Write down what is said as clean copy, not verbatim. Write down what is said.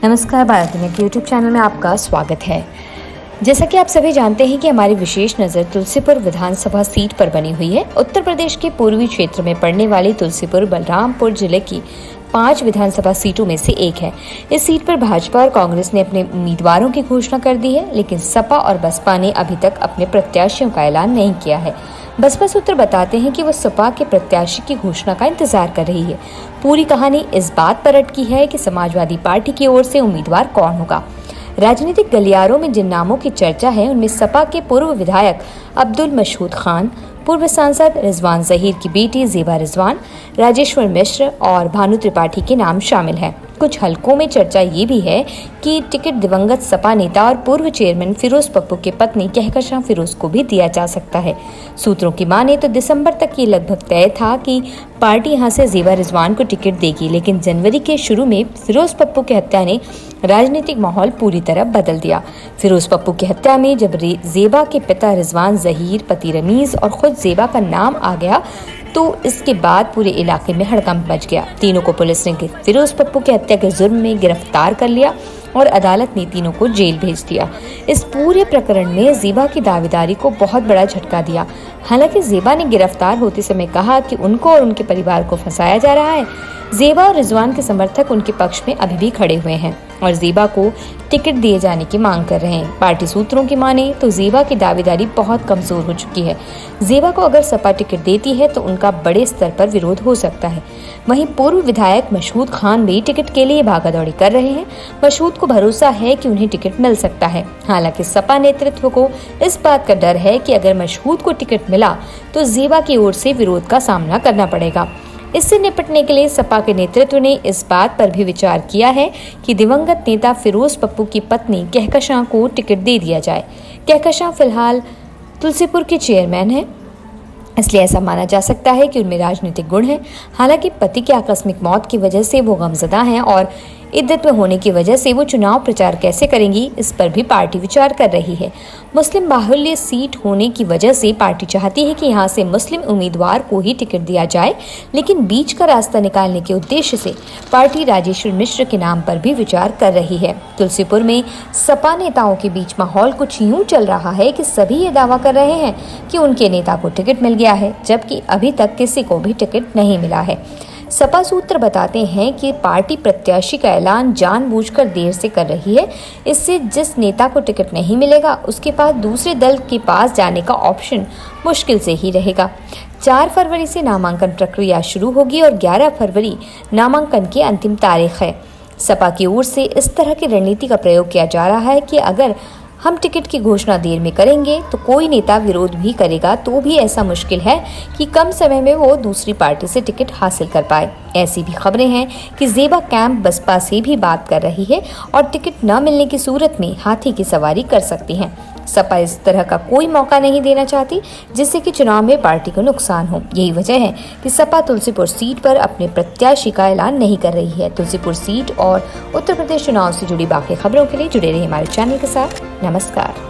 नमस्कार, भारत दुनिया के यूट्यूब चैनल में आपका स्वागत है। जैसा कि आप सभी जानते हैं कि हमारी विशेष नज़र तुलसीपुर विधानसभा सीट पर बनी हुई है। उत्तर प्रदेश के पूर्वी क्षेत्र में पड़ने वाली तुलसीपुर बलरामपुर जिले की 5 विधानसभा सीटों में से एक है। इस सीट पर भाजपा और कांग्रेस ने अपने उम्मीदवारों की घोषणा कर दी है, लेकिन सपा और बसपा ने अभी तक अपने प्रत्याशियों का ऐलान नहीं किया है। बसपा सूत्र बताते हैं कि वो सपा के प्रत्याशी की घोषणा का इंतजार कर रही है। पूरी कहानी इस बात पर अटकी है कि समाजवादी पार्टी की ओर से उम्मीदवार कौन होगा। राजनीतिक गलियारों में जिन नामों की चर्चा है उनमें सपा के पूर्व विधायक अब्दुल मशहूद खान, पूर्व सांसद रिजवान जहीर की बेटी ज़ेबा रिजवान, राजेश्वर मिश्र और भानु त्रिपाठी के नाम शामिल हैं। कुछ हलकों में चर्चा ये भी है कि टिकट दिवंगत सपा नेता और पूर्व चेयरमैन फिरोज पप्पू की पत्नी कहकशां फिरोज को भी दिया जा सकता है। सूत्रों की माने तो दिसंबर तक ये लगभग तय था कि पार्टी यहां से ज़ेबा रिजवान को टिकट देगी, लेकिन जनवरी के शुरू में फिरोज पप्पू की हत्या ने राजनीतिक माहौल पूरी तरह बदल दिया। फिरोज पप्पू की हत्या में जब ज़ेबा के पिता रिजवान जहीर, पति रमीज और खुद ज़ेबा का नाम आ गया तो इसके बाद पूरे इलाके में हड़कंप मच गया। तीनों को पुलिस ने फिरोज पप्पू की हत्या के जुर्म में गिरफ्तार कर लिया और अदालत ने तीनों को जेल भेज दिया। इस पूरे प्रकरण में ज़ेबा की दावेदारी को बहुत बड़ा झटका दिया। हालांकि ज़ेबा ने गिरफ्तार होते समय कहा कि उनको और उनके परिवार को फंसाया जा रहा है। ज़ेबा और रिजवान के समर्थक उनके पक्ष में अभी भी खड़े हुए हैं और ज़ेबा को टिकट दिए जाने की मांग कर रहे हैं। पार्टी सूत्रों की माने तो ज़ेबा की दावेदारी बहुत कमजोर हो चुकी है। ज़ेबा को अगर सपा टिकट देती है तो उनका बड़े स्तर पर विरोध हो सकता है। वहीं पूर्व विधायक मशहूद खान भी टिकट के लिए भागादौड़ी कर रहे हैं। मशहूद को भरोसा है कि उन्हें टिकट मिल सकता है। हालांकि सपा नेतृत्व को इस बात का डर है कि अगर मशहूद को टिकट मिला तो ज़ेबा की ओर से विरोध का सामना करना पड़ेगा। इससे निपटने के लिए सपा के नेतृत्व ने इस बात पर भी विचार किया है कि दिवंगत नेता फिरोज पप्पू की पत्नी कहकशां को टिकट दे दिया जाए। कहकशां फिलहाल तुलसीपुर के चेयरमैन हैं, इसलिए ऐसा माना जा सकता है कि उनमें राजनीतिक गुण हैं। हालांकि पति की आकस्मिक मौत की वजह से वो गमज़दा हैं और इद्दत में होने की वजह से वो चुनाव प्रचार कैसे करेंगी, इस पर भी पार्टी विचार कर रही है। मुस्लिम बाहुल्य सीट होने की वजह से पार्टी चाहती है कि यहाँ से मुस्लिम उम्मीदवार को ही टिकट दिया जाए, लेकिन बीच का रास्ता निकालने के उद्देश्य से पार्टी राजेश्वर मिश्र के नाम पर भी विचार कर रही है। तुलसीपुर में सपा नेताओं के बीच माहौल कुछ यूं चल रहा है कि सभी ये दावा कर रहे हैं कि उनके नेता को टिकट मिल गया है, जबकि अभी तक किसी को भी टिकट नहीं मिला है। सपा सूत्र बताते हैं कि पार्टी प्रत्याशी का ऐलान जानबूझकर देर से कर रही है। इससे जिस नेता को टिकट नहीं मिलेगा उसके पास दूसरे दल के पास जाने का ऑप्शन मुश्किल से ही रहेगा। 4 फरवरी से नामांकन प्रक्रिया शुरू होगी और 11 फरवरी नामांकन की अंतिम तारीख है। सपा की ओर से इस तरह की रणनीति का प्रयोग किया जा रहा है कि अगर हम टिकट की घोषणा देर में करेंगे तो कोई नेता विरोध भी करेगा तो भी ऐसा मुश्किल है कि कम समय में वो दूसरी पार्टी से टिकट हासिल कर पाए। ऐसी भी खबरें हैं कि ज़ेबा कैंप बसपा से भी बात कर रही है और टिकट न मिलने की सूरत में हाथी की सवारी कर सकती हैं। सपा इस तरह का कोई मौका नहीं देना चाहती जिससे कि चुनाव में पार्टी को नुकसान हो। यही वजह है कि सपा तुलसीपुर सीट पर अपने प्रत्याशी का ऐलान नहीं कर रही है। तुलसीपुर सीट और उत्तर प्रदेश चुनाव से जुड़ी बाकी खबरों के लिए जुड़े रहिए हमारे चैनल के साथ। नमस्कार।